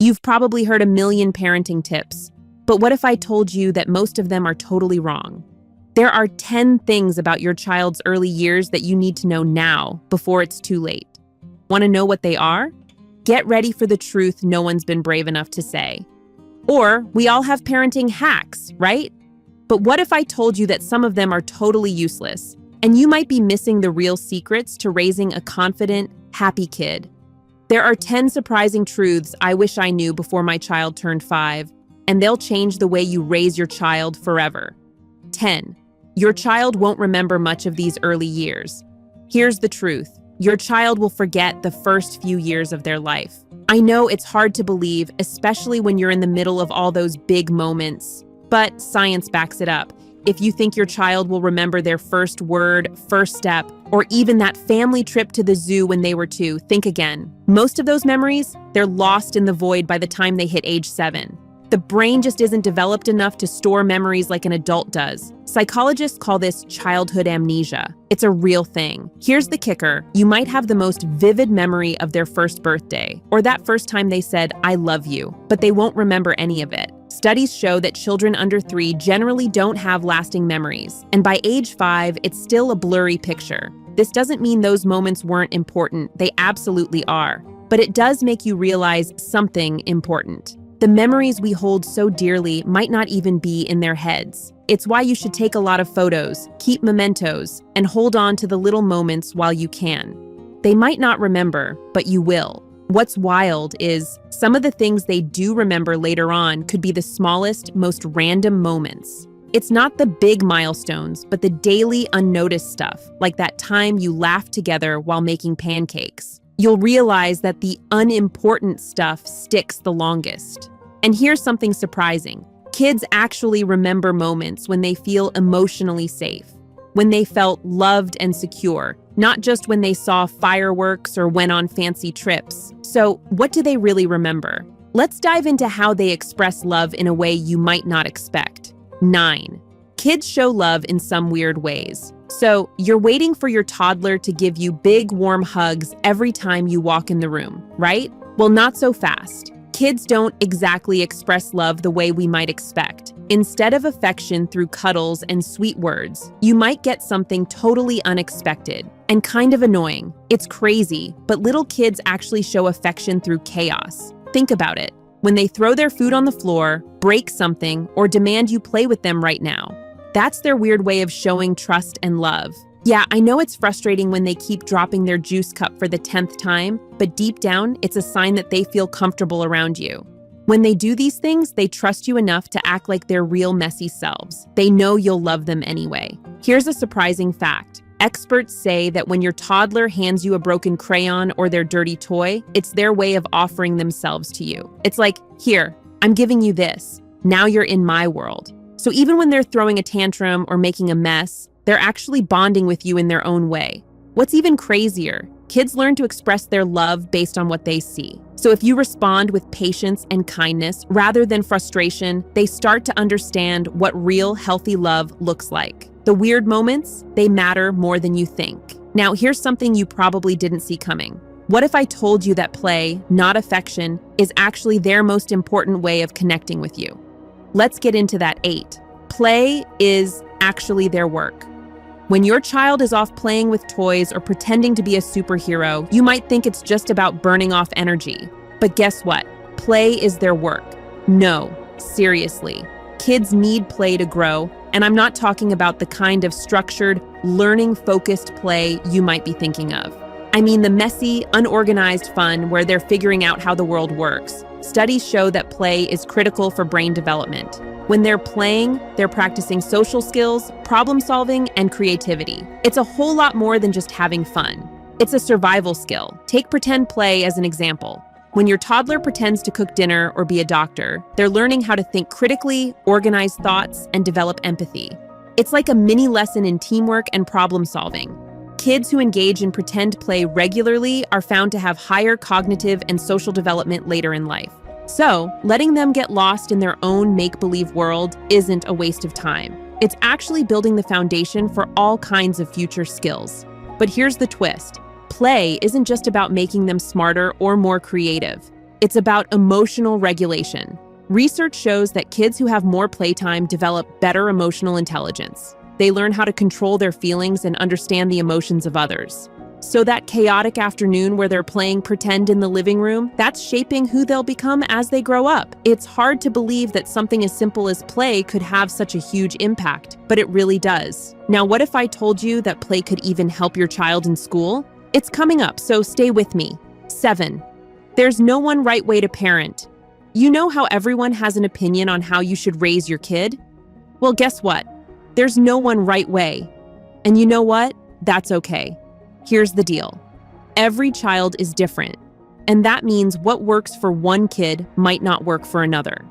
You've probably heard a million parenting tips, but what if I told you that most of them are totally wrong? There are 10 things about your child's early years that you need to know now before it's too late. Want to know what they are? Get ready for the truth no one's been brave enough to say. Or we all have parenting hacks, right? But what if I told you that some of them are totally useless, and you might be missing the real secrets to raising a confident, happy kid? There are 10 surprising truths I wish I knew before my child turned 5, and they'll change the way you raise your child forever. 10. Your child won't remember much of these early years. Here's the truth. Your child will forget the first few years of their life. I know it's hard to believe, especially when you're in the middle of all those big moments, but science backs it up. If you think your child will remember their first word, first step, or even that family trip to the zoo when they were 2, think again. Most of those memories, they're lost in the void by the time they hit age 7. The brain just isn't developed enough to store memories like an adult does. Psychologists call this childhood amnesia. It's a real thing. Here's the kicker. You might have the most vivid memory of their first birthday, or that first time they said, "I love you," but they won't remember any of it. Studies show that children under 3 generally don't have lasting memories, and by age 5, it's still a blurry picture. This doesn't mean those moments weren't important. They absolutely are. But it does make you realize something important. The memories we hold so dearly might not even be in their heads. It's why you should take a lot of photos, keep mementos, and hold on to the little moments while you can. They might not remember, but you will. What's wild is some of the things they do remember later on could be the smallest, most random moments. It's not the big milestones, but the daily unnoticed stuff, like that time you laughed together while making pancakes. You'll realize that the unimportant stuff sticks the longest. And here's something surprising. Kids actually remember moments when they feel emotionally safe, when they felt loved and secure, not just when they saw fireworks or went on fancy trips. So, what do they really remember? Let's dive into how they express love in a way you might not expect. 9. Kids show love in some weird ways. So, you're waiting for your toddler to give you big, warm hugs every time you walk in the room, right? Well, not so fast. Kids don't exactly express love the way we might expect. Instead of affection through cuddles and sweet words, you might get something totally unexpected and kind of annoying. It's crazy, but little kids actually show affection through chaos. Think about it. When they throw their food on the floor, break something, or demand you play with them right now. That's their weird way of showing trust and love. Yeah, I know it's frustrating when they keep dropping their juice cup for the 10th time, but deep down, it's a sign that they feel comfortable around you. When they do these things, they trust you enough to act like their real messy selves. They know you'll love them anyway. Here's a surprising fact. Experts say that when your toddler hands you a broken crayon or their dirty toy, it's their way of offering themselves to you. It's like, here, I'm giving you this. Now you're in my world. So even when they're throwing a tantrum or making a mess, they're actually bonding with you in their own way. What's even crazier, kids learn to express their love based on what they see. So if you respond with patience and kindness rather than frustration, they start to understand what real healthy love looks like. The weird moments, they matter more than you think. Now, here's something you probably didn't see coming. What if I told you that play, not affection, is actually their most important way of connecting with you? Let's get into that 8. Play is actually their work. When your child is off playing with toys or pretending to be a superhero, you might think it's just about burning off energy. But guess what? Play is their work. No, seriously. Kids need play to grow, and I'm not talking about the kind of structured, learning-focused play you might be thinking of. I mean the messy, unorganized fun where they're figuring out how the world works. Studies show that play is critical for brain development. When they're playing, they're practicing social skills, problem solving, and creativity. It's a whole lot more than just having fun. It's a survival skill. Take pretend play as an example. When your toddler pretends to cook dinner or be a doctor, they're learning how to think critically, organize thoughts, and develop empathy. It's like a mini lesson in teamwork and problem solving. Kids who engage in pretend play regularly are found to have higher cognitive and social development later in life. So, letting them get lost in their own make-believe world isn't a waste of time. It's actually building the foundation for all kinds of future skills. But here's the twist. Play isn't just about making them smarter or more creative. It's about emotional regulation. Research shows that kids who have more playtime develop better emotional intelligence. They learn how to control their feelings and understand the emotions of others. So that chaotic afternoon where they're playing pretend in the living room, that's shaping who they'll become as they grow up. It's hard to believe that something as simple as play could have such a huge impact, but it really does. Now, what if I told you that play could even help your child in school? It's coming up, so stay with me. 7. There's no one right way to parent. You know how everyone has an opinion on how you should raise your kid? Well, guess what? There's no one right way. And you know what? That's okay. Here's the deal. Every child is different, and that means what works for one kid might not work for another.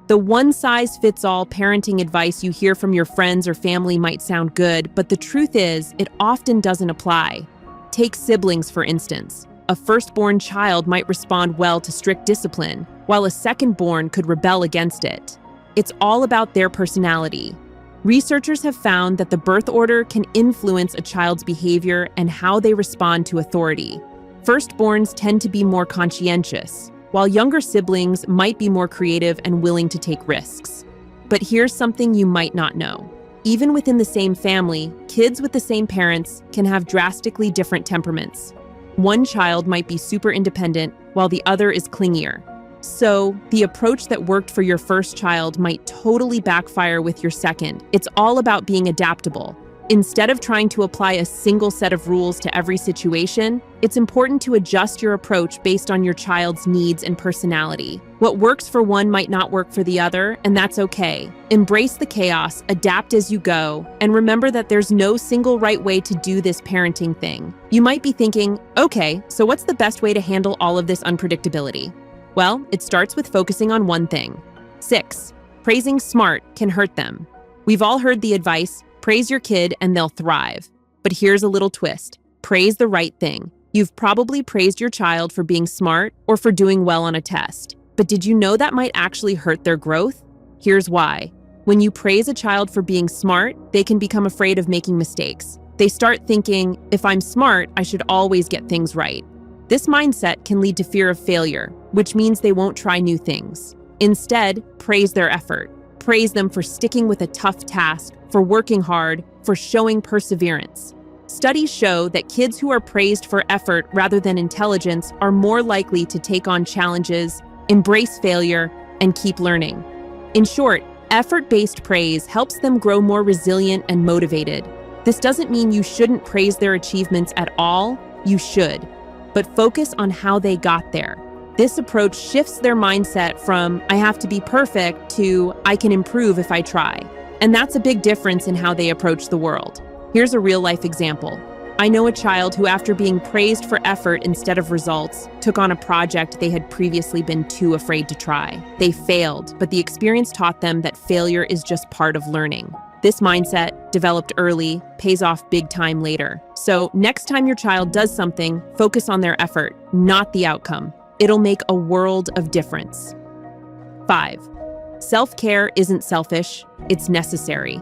The one-size-fits-all parenting advice you hear from your friends or family might sound good, but the truth is, it often doesn't apply. Take siblings, for instance. A firstborn child might respond well to strict discipline, while a secondborn could rebel against it. It's all about their personality. Researchers have found that the birth order can influence a child's behavior and how they respond to authority. Firstborns tend to be more conscientious, while younger siblings might be more creative and willing to take risks. But here's something you might not know. Even within the same family, kids with the same parents can have drastically different temperaments. One child might be super independent, while the other is clingier. So, the approach that worked for your first child might totally backfire with your second. It's all about being adaptable. Instead of trying to apply a single set of rules to every situation, it's important to adjust your approach based on your child's needs and personality. What works for one might not work for the other, and that's okay. Embrace the chaos, adapt as you go, and remember that there's no single right way to do this parenting thing. You might be thinking, okay, so what's the best way to handle all of this unpredictability? Well, it starts with focusing on one thing. 6. Praising smart can hurt them. We've all heard the advice, praise your kid and they'll thrive. But here's a little twist. Praise the right thing. You've probably praised your child for being smart or for doing well on a test. But did you know that might actually hurt their growth? Here's why. When you praise a child for being smart, they can become afraid of making mistakes. They start thinking, if I'm smart, I should always get things right. This mindset can lead to fear of failure, which means they won't try new things. Instead, praise their effort. Praise them for sticking with a tough task, for working hard, for showing perseverance. Studies show that kids who are praised for effort rather than intelligence are more likely to take on challenges, embrace failure, and keep learning. In short, effort-based praise helps them grow more resilient and motivated. This doesn't mean you shouldn't praise their achievements at all. You should. But focus on how they got there. This approach shifts their mindset from, I have to be perfect, to, I can improve if I try. And that's a big difference in how they approach the world. Here's a real-life example. I know a child who, after being praised for effort instead of results, took on a project they had previously been too afraid to try. They failed, but the experience taught them that failure is just part of learning. This mindset, developed early, pays off big time later. So next time your child does something, focus on their effort, not the outcome. It'll make a world of difference. 5. Self-care isn't selfish, it's necessary.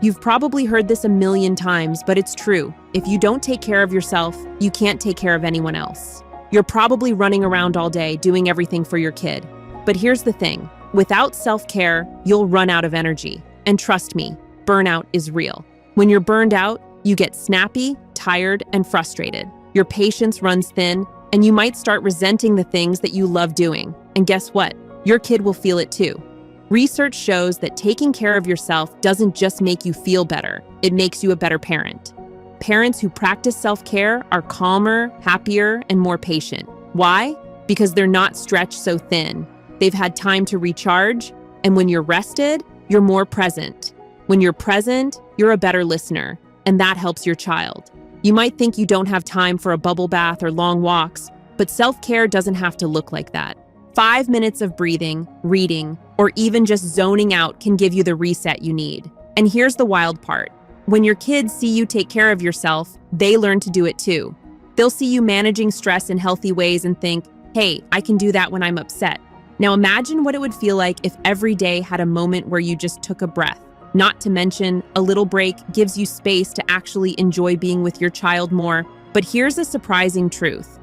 You've probably heard this a million times, but it's true. If you don't take care of yourself, you can't take care of anyone else. You're probably running around all day doing everything for your kid. But here's the thing. Without self-care, you'll run out of energy. And trust me, burnout is real. When you're burned out, you get snappy, tired, and frustrated. Your patience runs thin, and you might start resenting the things that you love doing. And guess what? Your kid will feel it too. Research shows that taking care of yourself doesn't just make you feel better, it makes you a better parent. Parents who practice self-care are calmer, happier, and more patient. Why? Because they're not stretched so thin. They've had time to recharge, and when you're rested, you're more present. When you're present, you're a better listener, and that helps your child. You might think you don't have time for a bubble bath or long walks, but self-care doesn't have to look like that. 5 minutes of breathing, reading, or even just zoning out can give you the reset you need. And here's the wild part. When your kids see you take care of yourself, they learn to do it too. They'll see you managing stress in healthy ways and think, hey, I can do that when I'm upset. Now imagine what it would feel like if every day had a moment where you just took a breath. Not to mention, a little break gives you space to actually enjoy being with your child more. But here's a surprising truth.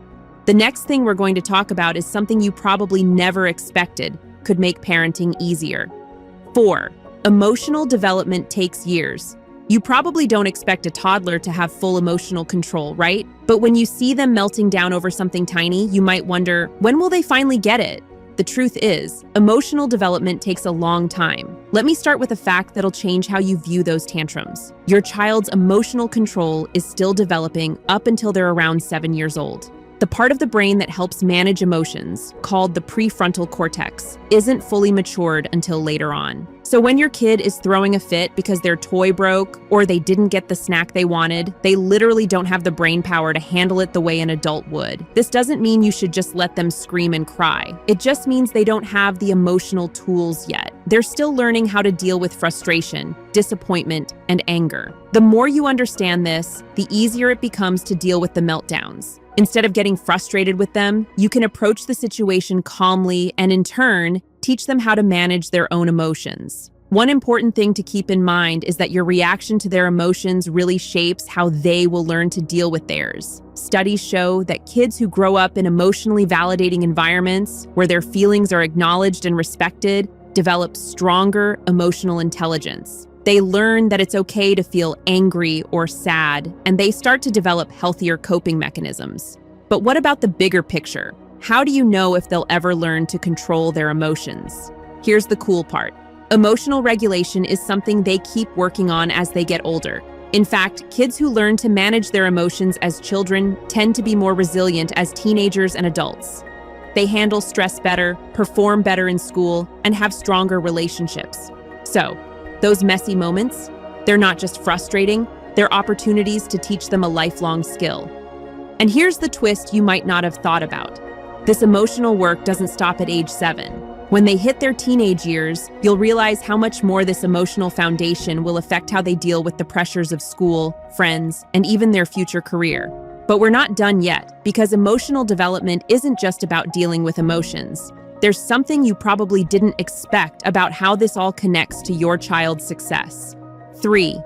The next thing we're going to talk about is something you probably never expected could make parenting easier. 4. Emotional development takes years. You probably don't expect a toddler to have full emotional control, right? But when you see them melting down over something tiny, you might wonder, when will they finally get it? The truth is, emotional development takes a long time. Let me start with a fact that'll change how you view those tantrums. Your child's emotional control is still developing up until they're around 7 years old. The part of the brain that helps manage emotions, called the prefrontal cortex, isn't fully matured until later on. So when your kid is throwing a fit because their toy broke or they didn't get the snack they wanted, they literally don't have the brain power to handle it the way an adult would. This doesn't mean you should just let them scream and cry. It just means they don't have the emotional tools yet. They're still learning how to deal with frustration, disappointment, and anger. The more you understand this, the easier it becomes to deal with the meltdowns. Instead of getting frustrated with them, you can approach the situation calmly and in turn, teach them how to manage their own emotions. One important thing to keep in mind is that your reaction to their emotions really shapes how they will learn to deal with theirs. Studies show that kids who grow up in emotionally validating environments where their feelings are acknowledged and respected develop stronger emotional intelligence. They learn that it's okay to feel angry or sad, and they start to develop healthier coping mechanisms. But what about the bigger picture? How do you know if they'll ever learn to control their emotions? Here's the cool part. Emotional regulation is something they keep working on as they get older. In fact, kids who learn to manage their emotions as children tend to be more resilient as teenagers and adults. They handle stress better, perform better in school, and have stronger relationships. So, those messy moments, they're not just frustrating, they're opportunities to teach them a lifelong skill. And here's the twist you might not have thought about. This emotional work doesn't stop at age 7. When they hit their teenage years, you'll realize how much more this emotional foundation will affect how they deal with the pressures of school, friends, and even their future career. But we're not done yet, because emotional development isn't just about dealing with emotions. There's something you probably didn't expect about how this all connects to your child's success. 3.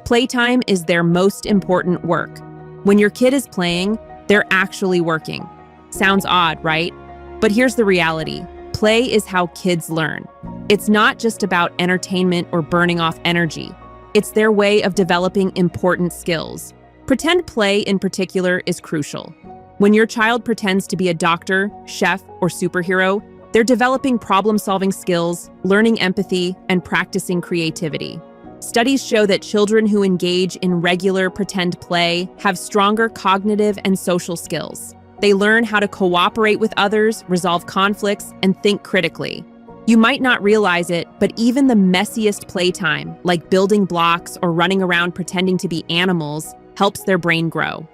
Playtime is their most important work. When your kid is playing, they're actually working. Sounds odd, right? But here's the reality. Play is how kids learn. It's not just about entertainment or burning off energy. It's their way of developing important skills. Pretend play in particular is crucial. When your child pretends to be a doctor, chef, or superhero, they're developing problem-solving skills, learning empathy, and practicing creativity. Studies show that children who engage in regular pretend play have stronger cognitive and social skills. They learn how to cooperate with others, resolve conflicts, and think critically. You might not realize it, but even the messiest playtime, like building blocks or running around pretending to be animals, helps their brain grow.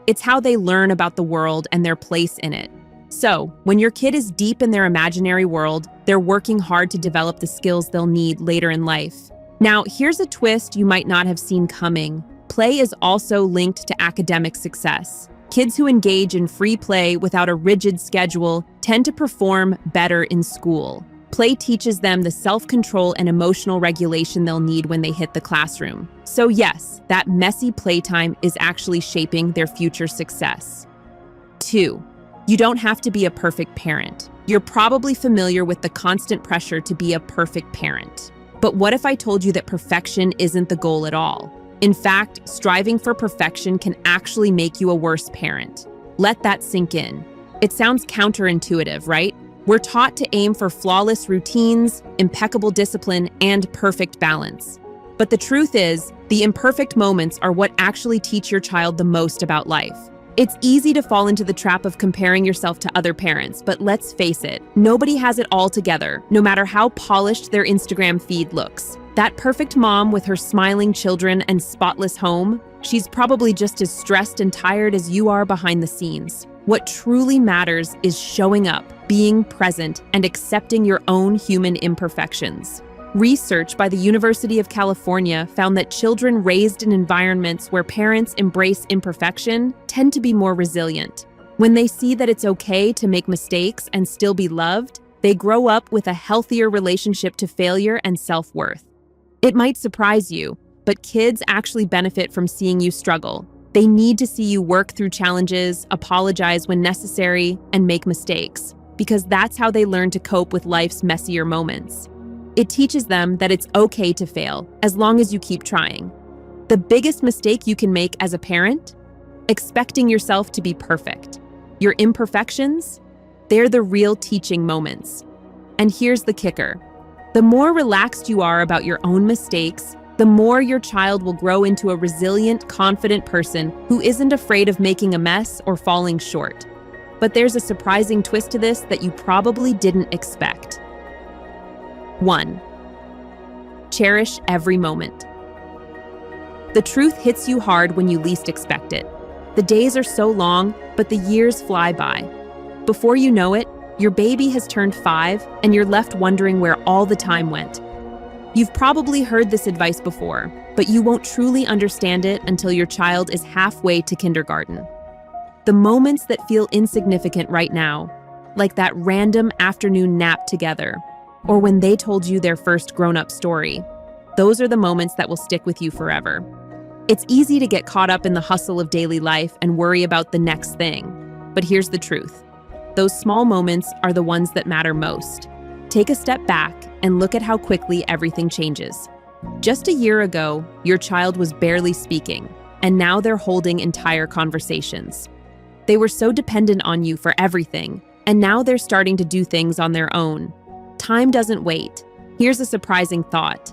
It's how they learn about the world and their place in it. So, when your kid is deep in their imaginary world, they're working hard to develop the skills they'll need later in life. Now, here's a twist you might not have seen coming. Play is also linked to academic success. Kids who engage in free play without a rigid schedule tend to perform better in school. Play teaches them the self-control and emotional regulation they'll need when they hit the classroom. So yes, that messy playtime is actually shaping their future success. 2. You don't have to be a perfect parent. You're probably familiar with the constant pressure to be a perfect parent. But what if I told you that perfection isn't the goal at all? In fact, striving for perfection can actually make you a worse parent. Let that sink in. It sounds counterintuitive, right? We're taught to aim for flawless routines, impeccable discipline, and perfect balance. But the truth is, the imperfect moments are what actually teach your child the most about life. It's easy to fall into the trap of comparing yourself to other parents, but let's face it, nobody has it all together, no matter how polished their Instagram feed looks. That perfect mom with her smiling children and spotless home, she's probably just as stressed and tired as you are behind the scenes. What truly matters is showing up, being present, and accepting your own human imperfections. Research by the University of California found that children raised in environments where parents embrace imperfection tend to be more resilient. When they see that it's okay to make mistakes and still be loved, they grow up with a healthier relationship to failure and self-worth. It might surprise you, but kids actually benefit from seeing you struggle. They need to see you work through challenges, apologize when necessary, and make mistakes, because that's how they learn to cope with life's messier moments. It teaches them that it's okay to fail, as long as you keep trying. The biggest mistake you can make as a parent? Expecting yourself to be perfect. Your imperfections? They're the real teaching moments. And here's the kicker. The more relaxed you are about your own mistakes, the more your child will grow into a resilient, confident person who isn't afraid of making a mess or falling short. But there's a surprising twist to this that you probably didn't expect. 1. Cherish every moment. The truth hits you hard when you least expect it. The days are so long, but the years fly by. Before you know it, your baby has turned 5 and you're left wondering where all the time went. You've probably heard this advice before, but you won't truly understand it until your child is halfway to kindergarten. The moments that feel insignificant right now, like that random afternoon nap together, or when they told you their first grown-up story, those are the moments that will stick with you forever. It's easy to get caught up in the hustle of daily life and worry about the next thing. But here's the truth. Those small moments are the ones that matter most. Take a step back and look at how quickly everything changes. Just a year ago, your child was barely speaking, and now they're holding entire conversations. They were so dependent on you for everything, and now they're starting to do things on their own. Time doesn't wait. Here's a surprising thought.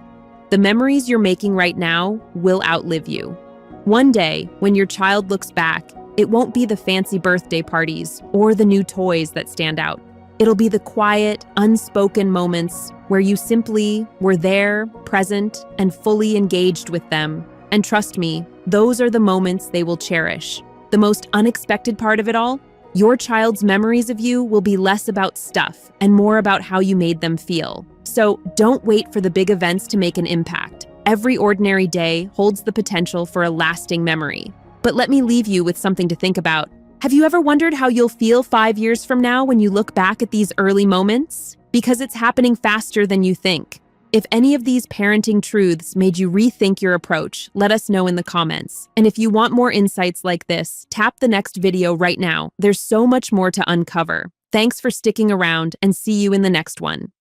The memories you're making right now will outlive you. One day, when your child looks back, it won't be the fancy birthday parties or the new toys that stand out. It'll be the quiet, unspoken moments where you simply were there, present, and fully engaged with them. And trust me, those are the moments they will cherish. The most unexpected part of it all? Your child's memories of you will be less about stuff and more about how you made them feel. So don't wait for the big events to make an impact. Every ordinary day holds the potential for a lasting memory. But let me leave you with something to think about. Have you ever wondered how you'll feel 5 years from now when you look back at these early moments? Because it's happening faster than you think. If any of these parenting truths made you rethink your approach, let us know in the comments. And if you want more insights like this, tap the next video right now. There's so much more to uncover. Thanks for sticking around and see you in the next one.